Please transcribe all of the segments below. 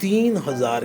3000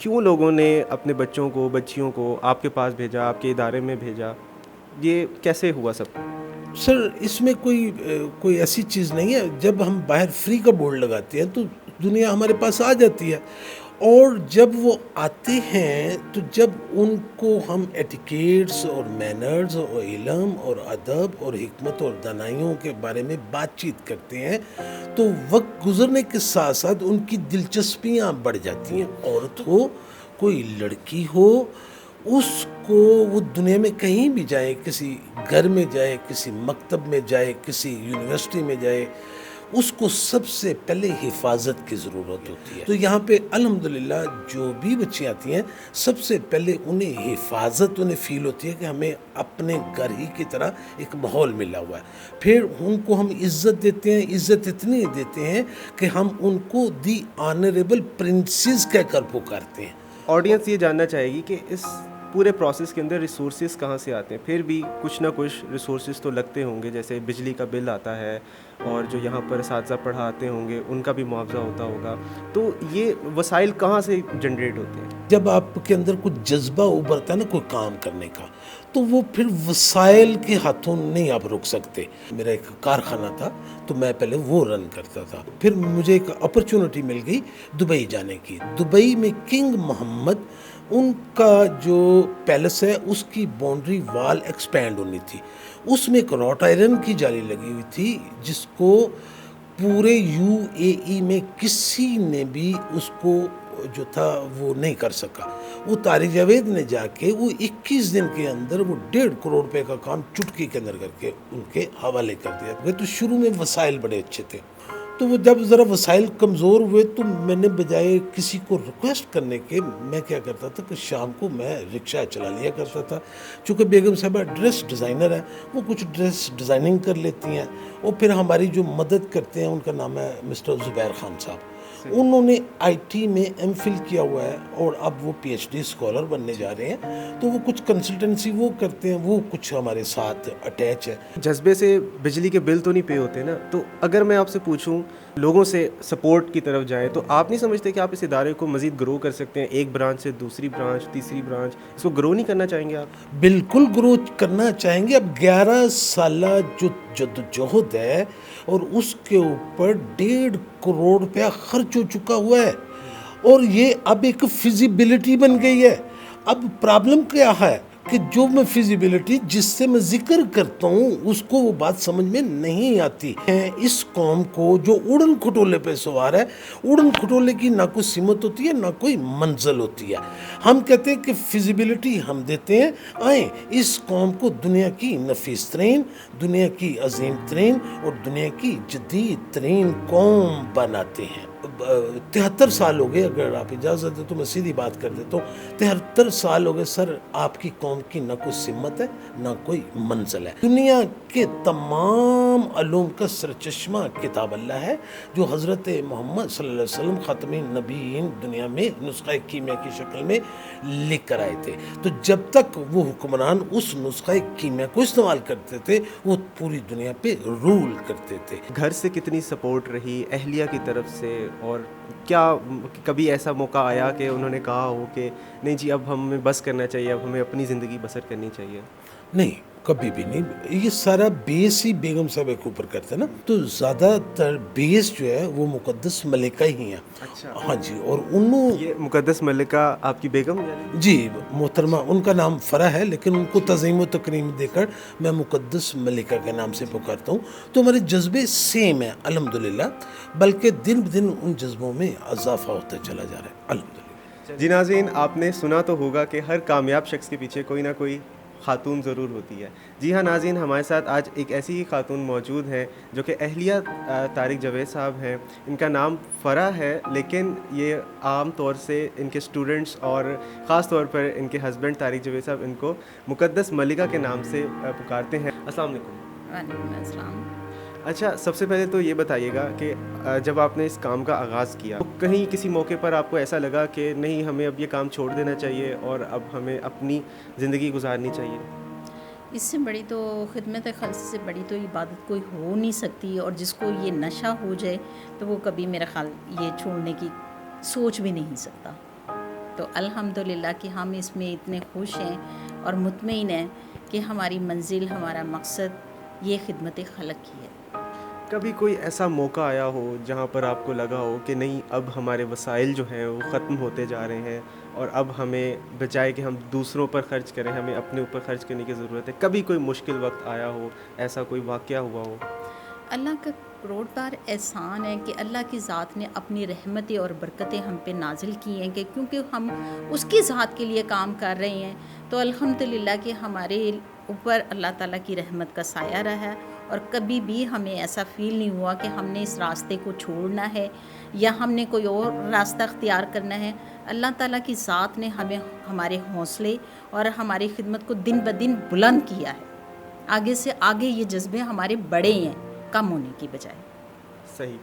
کیوں لوگوں نے اپنے بچوں کو بچیوں کو آپ کے پاس بھیجا, آپ کے ادارے میں بھیجا, یہ کیسے ہوا سب؟ سر اس میں کوئی ایسی چیز نہیں ہے. جب ہم باہر فری کا بورڈ لگاتے ہیں تو دنیا ہمارے پاس آ جاتی ہے, اور جب وہ آتے ہیں تو جب ان کو ہم ایٹیکیٹس اور مینرز اور علم اور ادب اور حکمت اور دانائیوں کے بارے میں بات چیت کرتے ہیں تو وقت گزرنے کے ساتھ ساتھ ان کی دلچسپیاں بڑھ جاتی ہیں. عورت ہو, کوئی لڑکی ہو, اس کو وہ دنیا میں کہیں بھی جائے, کسی گھر میں جائے, کسی مکتب میں جائے, کسی یونیورسٹی میں جائے, اس کو سب سے پہلے حفاظت کی ضرورت ہوتی ہے. تو یہاں پہ الحمدللہ جو بھی بچی آتی ہیں سب سے پہلے انہیں حفاظت انہیں فیل ہوتی ہے کہ ہمیں اپنے گھر ہی کی طرح ایک ماحول ملا ہوا ہے. پھر ان کو ہم عزت دیتے ہیں, عزت اتنی دیتے ہیں کہ ہم ان کو دی آنریبل پرنسز کہہ کر پکارتے ہیں. آڈینس یہ جاننا چاہے گی کہ اس پورے پروسیس کے اندر ریسورسز کہاں سے آتے ہیں؟ پھر بھی کچھ نہ کچھ ریسورسز تو لگتے ہوں گے, جیسے بجلی کا بل آتا ہے, اور جو یہاں پر اساتذہ پڑھاتے ہوں گے ان کا بھی معاوضہ ہوتا ہوگا. تو یہ وسائل کہاں سے جنریٹ ہوتے ہیں؟ جب آپ کے اندر کچھ جذبہ ابھرتا ہے نا کوئی کام کرنے کا, تو وہ پھر وسائل کے ہاتھوں نہیں آپ رک سکتے. میرا ایک کارخانہ تھا تو میں پہلے وہ رن کرتا تھا. پھر مجھے ایک اپرچونٹی مل گئی دبئی جانے کی. دبئی میں کنگ محمد ان کا جو پیلس ہے اس کی باؤنڈری وال ایکسپینڈ ہونی تھی. اس میں ایک راٹ آئرن کی جالی لگی ہوئی تھی جس کو پورے یو اے ای میں کسی نے بھی اس کو جو تھا وہ نہیں کر سکا. وہ طارق جاوید نے جا کے وہ 21 دن کے اندر وہ 1.5 کروڑ روپے کا کام چٹکی کے اندر کر کے ان کے حوالے کر دیا. تو شروع میں وسائل بڑے اچھے تھے, تو وہ جب ذرا وسائل کمزور ہوئے تو میں نے بجائے کسی کو ریکویسٹ کرنے کے میں کیا کرتا تھا کہ شام کو میں رکشہ چلا لیا کرتا تھا. چونکہ بیگم صاحبہ ڈریس ڈیزائنر ہیں, وہ کچھ ڈریس ڈیزائننگ کر لیتی ہیں, اور پھر ہماری جو مدد کرتے ہیں ان کا نام ہے مسٹر زبیر خان صاحب. انہوں نے آئی ٹی میں ایم فل کیا ہوا ہے اور اب وہ پی ایچ ڈی اسکالر بننے جا رہے ہیں. تو وہ کچھ کنسلٹنسی وہ کرتے ہیں, وہ کچھ ہمارے ساتھ اٹیچ ہے. جذبے سے بجلی کے بل تو نہیں پے ہوتے نا, تو اگر میں آپ سے پوچھوں لوگوں سے سپورٹ کی طرف جائیں, تو آپ نہیں سمجھتے کہ آپ اس ادارے کو مزید گرو کر سکتے ہیں؟ ایک برانچ سے دوسری برانچ, تیسری برانچ, اس کو گرو نہیں کرنا چاہیں گے آپ؟ بالکل گرو کرنا چاہیں گے. اب 11 سالہ جو جدوجہد ہے اور اس کے اوپر 1.5 کروڑ روپیہ خرچ ہو چکا ہوا ہے, اور یہ اب ایک فیزیبلٹی بن گئی ہے. اب پرابلم کیا ہے کہ جو میں فیزیبلٹی جس سے میں ذکر کرتا ہوں اس کو وہ بات سمجھ میں نہیں آتی. اس قوم کو جو اڑن کھٹولے پہ سوار ہے, اڑن کھٹولے کی نہ کوئی سمت ہوتی ہے نہ کوئی منزل ہوتی ہے. ہم کہتے ہیں کہ فیزیبلٹی ہم دیتے ہیں, آئیں اس قوم کو دنیا کی نفیس ترین, دنیا کی عظیم ترین اور دنیا کی جدید ترین قوم بناتے ہیں. 73 سال ہو گئے, اگر آپ اجازت دیں تو میں سیدھی بات کر دیتا ہوں. 73 سال ہو گئے سر, آپ کی قوم کی نہ کوئی سمت ہے نہ کوئی منزل ہے. دنیا کے تمام علوم کا سرچشمہ کتاب اللہ ہے جو حضرت محمد صلی اللہ علیہ وسلم خاتم النبیین دنیا میں نسخہ کیمیا کی شکل میں لکھ کر آئے تھے. تو جب تک وہ حکمران اس نسخہ کیمیا کو استعمال کرتے تھے وہ پوری دنیا پہ رول کرتے تھے. گھر سے کتنی سپورٹ رہی, اہلیہ کی طرف سے, اور کیا کبھی ایسا موقع آیا کہ انہوں نے کہا ہو کہ نہیں جی اب ہمیں بس کرنا چاہیے, اب ہمیں اپنی زندگی بسر کرنی چاہیے؟ نہیں, کبھی بھی نہیں. یہ سارا بیس ہی بیگم صاحب کے اوپر کرتے ہیں نا, تو زیادہ تر بیس جو ہے وہ مقدس ملکہ ہی ہیں. اچھا, ہاں جی. اور انہوں یہ مقدس ملکہ آپ کی بیگم جی محترمہ, ان کا نام فرح ہے لیکن ان کو تعظیم و تکریم دے کر میں مقدس ملکہ کے نام سے پکارتا ہوں. تو ہمارے جذبے سیم ہیں الحمدللہ, بلکہ دن بدن ان جذبوں میں اضافہ ہوتا چلا جا رہا ہے الحمدللہ. جی ناظرین, آپ نے سنا تو ہوگا کہ ہر کامیاب شخص کے پیچھے کوئی نہ کوئی خاتون ضرور ہوتی ہے. جی ہاں ناظرین, ہمارے ساتھ آج ایک ایسی ہی خاتون موجود ہیں جو کہ اہلیہ طارق جاوید صاحب ہیں. ان کا نام فرح ہے, لیکن یہ عام طور سے ان کے اسٹوڈنٹس اور خاص طور پر ان کے ہسبینڈ طارق جاوید صاحب ان کو مقدس ملکہ کے نام سے پکارتے ہیں. السلام علیکم. وعلیکم السلام. اچھا, سب سے پہلے تو یہ بتائیے گا کہ جب آپ نے اس کام کا آغاز کیا تو کہیں کسی موقع پر آپ کو ایسا لگا کہ نہیں ہمیں اب یہ کام چھوڑ دینا چاہیے اور اب ہمیں اپنی زندگی گزارنی چاہیے؟ اس سے بڑی تو خدمت خلق سے بڑی تو عبادت کوئی ہو نہیں سکتی, اور جس کو یہ نشہ ہو جائے تو وہ کبھی میرا خیال یہ چھوڑنے کی سوچ بھی نہیں سکتا. تو الحمدللہ کہ ہم اس میں اتنے خوش ہیں اور مطمئن ہیں کہ ہماری منزل، ہمارا مقصد یہ خدمت خلق کی ہے۔ کبھی کوئی ایسا موقع آیا ہو جہاں پر آپ کو لگا ہو کہ نہیں، اب ہمارے وسائل جو ہیں وہ ختم ہوتے جا رہے ہیں اور اب ہمیں بجائے کہ ہم دوسروں پر خرچ کریں، ہمیں اپنے اوپر خرچ کرنے کی ضرورت ہے؟ کبھی کوئی مشکل وقت آیا ہو، ایسا کوئی واقعہ ہوا ہو؟ اللہ کا کروڑ بار احسان ہے کہ اللہ کی ذات نے اپنی رحمتیں اور برکتیں ہم پہ نازل کی ہیں، کہ کیونکہ ہم اس کی ذات کے لیے کام کر رہے ہیں، تو الحمدللہ کہ ہمارے اوپر اللہ تعالیٰ کی رحمت کا سایہ رہا ہے، اور کبھی بھی ہمیں ایسا فیل نہیں ہوا کہ ہم نے اس راستے کو چھوڑنا ہے یا ہم نے کوئی اور راستہ اختیار کرنا ہے۔ اللہ تعالیٰ کی ذات نے ہمیں ہمارے حوصلے اور ہماری خدمت کو دن بدن بلند کیا ہے۔ آگے سے آگے یہ جذبے ہمارے بڑے ہیں کم ہونے کی بجائے۔ صحیح۔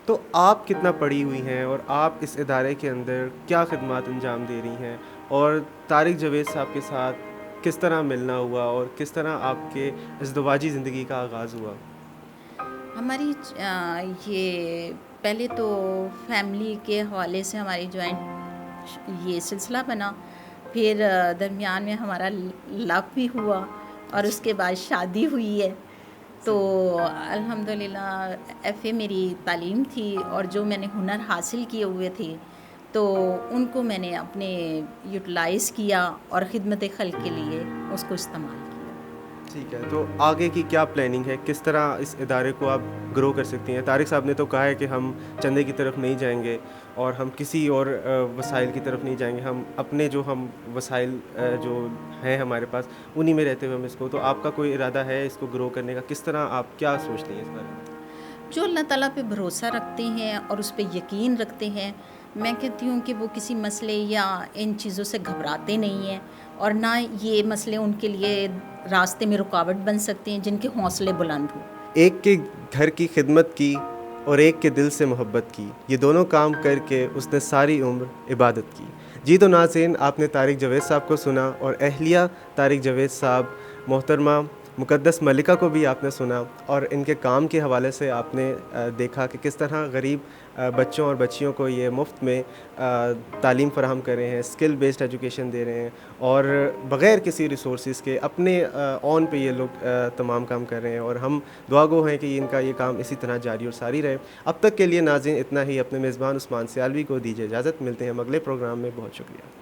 تو آپ کتنا پڑھی ہوئی ہیں اور آپ اس ادارے کے اندر کیا خدمات انجام دے رہی ہیں، اور طارق جاوید صاحب کے ساتھ کس طرح ملنا ہوا اور کس طرح آپ کے ازدواجی زندگی کا آغاز ہوا؟ ہماری یہ پہلے تو فیملی کے حوالے سے ہماری جوائنٹ یہ سلسلہ بنا، پھر درمیان میں ہمارا لو بھی ہوا، اور اس کے بعد شادی ہوئی ہے۔ تو الحمدللہ ایف اے میری تعلیم تھی، اور جو میں نے ہنر حاصل کیے ہوئے تھے تو ان کو میں نے اپنے یوٹیلائز کیا اور خدمت خلق کے لیے اس کو استعمال کیا۔ ٹھیک ہے، تو آگے کی کیا پلاننگ ہے؟ کس طرح اس ادارے کو آپ گرو کر سکتی ہیں؟ طارق صاحب نے تو کہا ہے کہ ہم چندے کی طرف نہیں جائیں گے اور ہم کسی اور وسائل کی طرف نہیں جائیں گے، ہم اپنے جو ہم وسائل جو ہیں ہمارے پاس انہی میں رہتے ہوئے ہم اس کو، تو آپ کا کوئی ارادہ ہے اس کو گرو کرنے کا؟ کس طرح آپ کیا سوچتی ہیں اس بارے میں؟ جو اللہ تعالیٰ پہ بھروسہ رکھتے ہیں اور اس پہ یقین رکھتے ہیں، میں کہتی ہوں کہ وہ کسی مسئلے یا ان چیزوں سے گھبراتے نہیں ہیں، اور نہ یہ مسئلے ان کے لیے راستے میں رکاوٹ بن سکتے ہیں جن کے حوصلے بلند ہوں۔ ایک کے گھر کی خدمت کی اور ایک کے دل سے محبت کی، یہ دونوں کام کر کے اس نے ساری عمر عبادت کی۔ جی تو ناظرین، آپ نے طارق جاوید صاحب کو سنا، اور اہلیہ طارق جاوید صاحب محترمہ مقدس ملکہ کو بھی آپ نے سنا، اور ان کے کام کے حوالے سے آپ نے دیکھا کہ کس طرح غریب بچوں اور بچیوں کو یہ مفت میں تعلیم فراہم کر رہے ہیں، اسکل بیسڈ ایجوکیشن دے رہے ہیں، اور بغیر کسی ریسورسز کے اپنے اون پہ یہ لوگ تمام کام کر رہے ہیں، اور ہم دعا گو ہیں کہ ان کا یہ کام اسی طرح جاری اور ساری رہے۔ اب تک کے لیے ناظرین اتنا ہی۔ اپنے میزبان عثمان سیالوی کو دیجیے اجازت، ملتے ہیں ہم اگلے پروگرام میں۔ بہت شکریہ۔